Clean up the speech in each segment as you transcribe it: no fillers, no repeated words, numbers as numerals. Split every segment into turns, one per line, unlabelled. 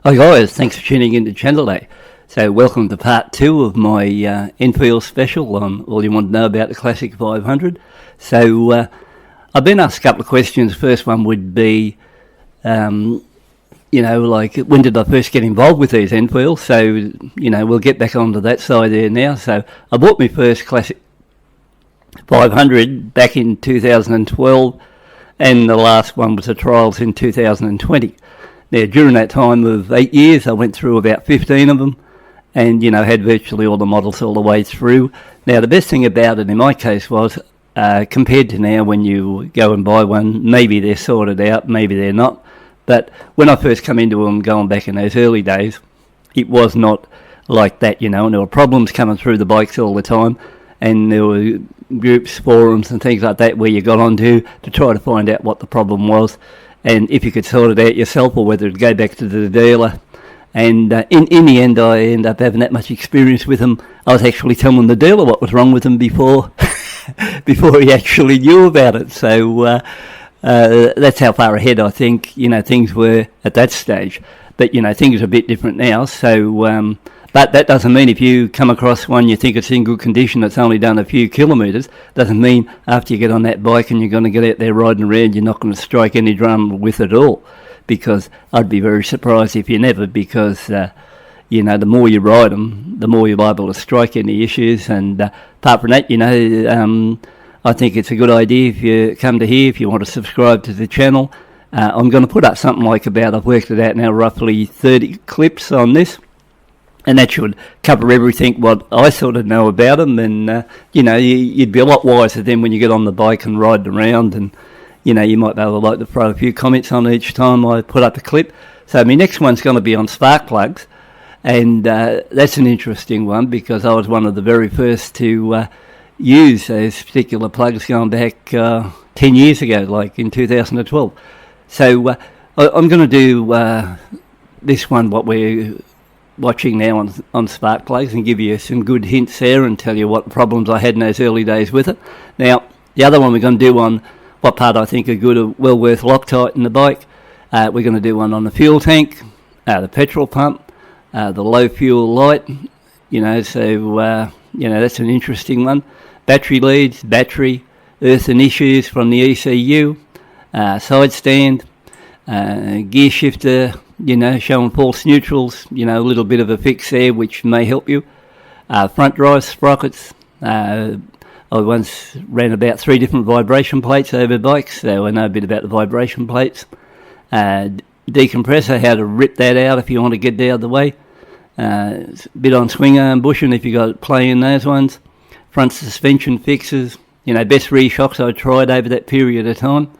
Hi guys, thanks for tuning in to Channel Day. So welcome to part 2 of my Enfield special on all you want to know about the Classic 500. So I've been asked a couple of questions. The first one would be, when did I first get involved with these Enfields? So, we'll get back onto that side there now. So I bought my first Classic 500 back in 2012, and the last one was the trials in 2020. Now, during that time of 8 years, I went through about 15 of them and, had virtually all the models all the way through. Now, the best thing about it in my case was, compared to now when you go and buy one, maybe they're sorted out, maybe they're not. But when I first come into them, going back in those early days, it was not like that, and there were problems coming through the bikes all the time. And there were groups, forums and things like that where you got onto to try to find out what the problem was. And if you could sort it out yourself or whether it'd go back to the dealer. And in the end, I ended up having that much experience with them. I was actually telling the dealer what was wrong with them before he actually knew about it. So that's how far ahead I think, things were at that stage. But, things are a bit different now. So, but that doesn't mean if you come across one you think it's in good condition, that's only done a few kilometres, doesn't mean after you get on that bike and you're going to get out there riding around, you're not going to strike any drum with it all. Because I'd be very surprised if you never, because, the more you ride them, the more you're able to strike any issues. And apart from that, I think it's a good idea if you come to here, if you want to subscribe to the channel. I'm going to put up something like I've worked it out now, roughly 30 clips on this. And that should cover everything what I sort of know about them. And, you'd be a lot wiser then when you get on the bike and ride around. And, you might be able to throw a few comments on each time I put up a clip. So my next one's going to be on spark plugs. And that's an interesting one because I was one of the very first to use those particular plugs going back 10 years ago, like in 2012. So I'm going to do this one, what we're watching now on spark plugs, and give you some good hints there and tell you what problems I had in those early days with it. Now, the other one we're going to do on what part I think are good, well worth Loctite in the bike. We're going to do one on the fuel tank, the petrol pump, the low fuel light, that's an interesting one. Battery leads, battery, earthing issues from the ECU, side stand, gear shifter, showing false neutrals, a little bit of a fix there which may help you. Front drive sprockets. I once ran about 3 different vibration plates over bikes, so I know a bit about the vibration plates. Decompressor, how to rip that out if you want to get it out of the way. A bit on swing arm bushing if you got play in those ones. Front suspension fixes, best rear shocks I tried over that period of time.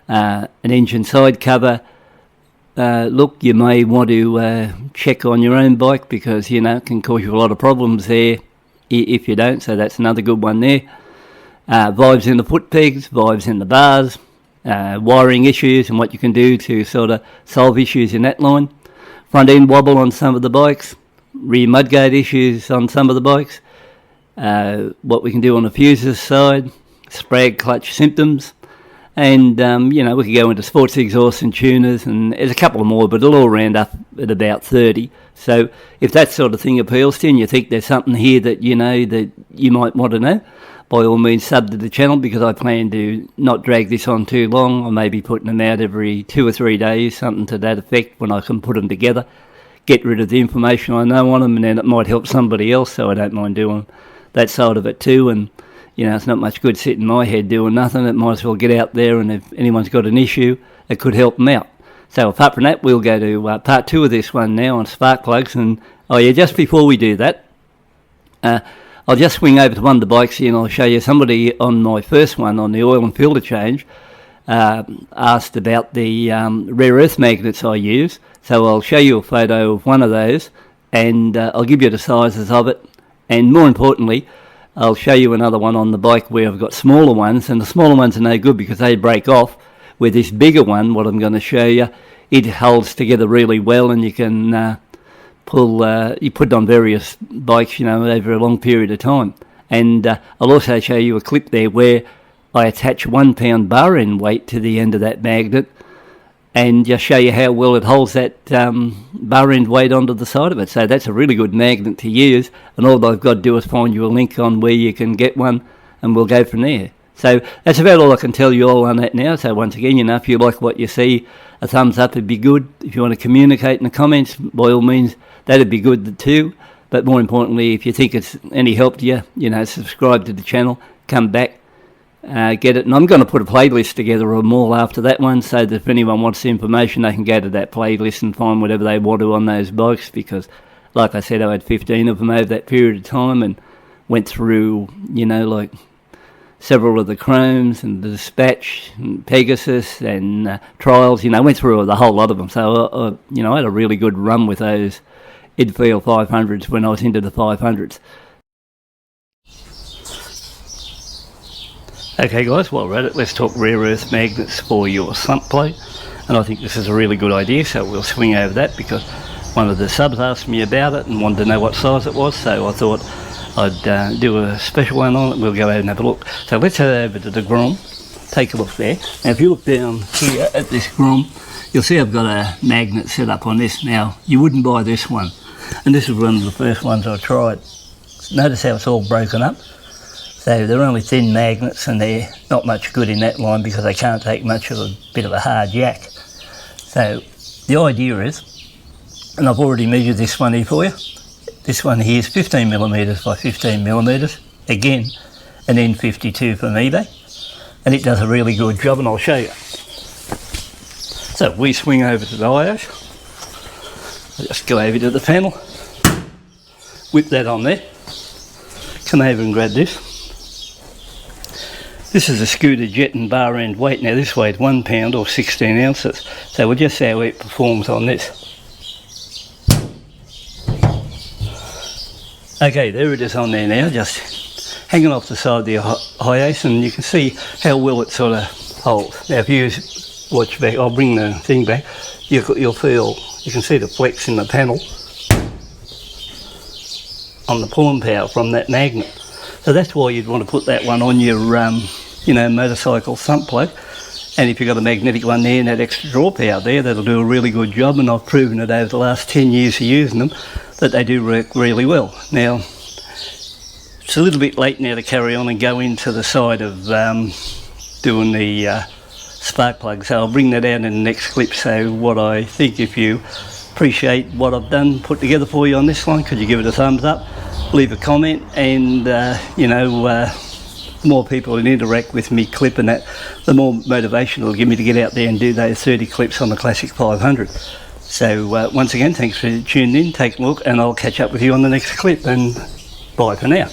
An engine side cover. Look, you may want to check on your own bike because, it can cause you a lot of problems there if you don't, so that's another good one there. Vibes in the foot pegs, vibes in the bars, wiring issues and what you can do to sort of solve issues in that line. Front end wobble on some of the bikes, rear mudguard issues on some of the bikes, what we can do on the fuses side, sprag clutch symptoms. And, we could go into sports exhausts and tuners, and there's a couple more, but it'll all round up at about 30. So if that sort of thing appeals to you and you think there's something here that, that you might want to know, by all means sub to the channel because I plan to not drag this on too long. I may be putting them out every 2 or 3 days, something to that effect, when I can put them together, get rid of the information I know on them, and then it might help somebody else, so I don't mind doing that side of it too. And it's not much good sitting in my head doing nothing. It might as well get out there, and if anyone's got an issue, it could help them out. So apart from that, we'll go to part 2 of this one now on spark plugs. And, just before we do that, I'll just swing over to one of the bikes here and I'll show you somebody on my first one on the oil and filter change asked about the rare earth magnets I use. So I'll show you a photo of one of those and I'll give you the sizes of it. And more importantly, I'll show you another one on the bike where I've got smaller ones, and the smaller ones are no good because they break off. With this bigger one, what I'm going to show you, it holds together really well, and you can you put it on various bikes, over a long period of time. And I'll also show you a clip there where I attach 1 pound bar end weight to the end of that magnet, and just show you how well it holds that bar end weight onto the side of it. So that's a really good magnet to use, and all I've got to do is find you a link on where you can get one, and we'll go from there. So that's about all I can tell you all on that now. So once again, if you like what you see, a thumbs up would be good. If you want to communicate in the comments, by all means, that'd be good too. But more importantly, if you think it's any help to you, subscribe to the channel, come back, get it. And I'm going to put a playlist together of them all after that one, so that if anyone wants the information, they can go to that playlist and find whatever they want to on those bikes, because, like I said, I had 15 of them over that period of time and went through, like several of the Chromes and the Dispatch and Pegasus and Trials. Went through the whole lot of them. So, I had a really good run with those Enfield 500s when I was into the 500s. Okay guys, while we're at it, let's talk rare earth magnets for your sump plate. And I think this is a really good idea, so we'll swing over that, because one of the subs asked me about it and wanted to know what size it was, so I thought I'd do a special one on it. We'll go over and have a look. So let's head over to the Grom, take a look there. Now if you look down here at this Grom, you'll see I've got a magnet set up on this. Now you wouldn't buy this one, and this is one of the first ones I tried. Notice how it's all broken up. So they're only thin magnets, and they're not much good in that line because they can't take much of a bit of a hard yak. So the idea is, and I've already measured this one here for you. This one here is 15mm by 15mm, again an N52 from eBay, and it does a really good job, and I'll show you. So we swing over to the IOs, I'll just go over to the panel, whip that on there, come over and grab this. This is a Scooter Jet and bar end weight. Now this weighs 1 pound or 16 ounces, so we'll just see how it performs on this. Okay, there it is on there now, just hanging off the side of the IOs, and you can see how well it sort of holds. Now if you watch back, I'll bring the thing back, you'll feel, you can see the flex in the panel on the pulling power from that magnet. So that's why you'd want to put that one on your motorcycle sump plate. And if you've got a magnetic one there and that extra draw power there, that'll do a really good job, and I've proven it over the last 10 years of using them that they do work really well. Now, it's a little bit late now to carry on and go into the side of doing the spark plug, so I'll bring that out in the next clip. So what I think, if you appreciate what I've done, put together for you on this one, could you give it a thumbs up, leave a comment, and the more people that interact with me clipping that, the more motivation it'll give me to get out there and do those 30 clips on the Classic 500. So once again, thanks for tuning in, take a look, and I'll catch up with you on the next clip, and bye for now.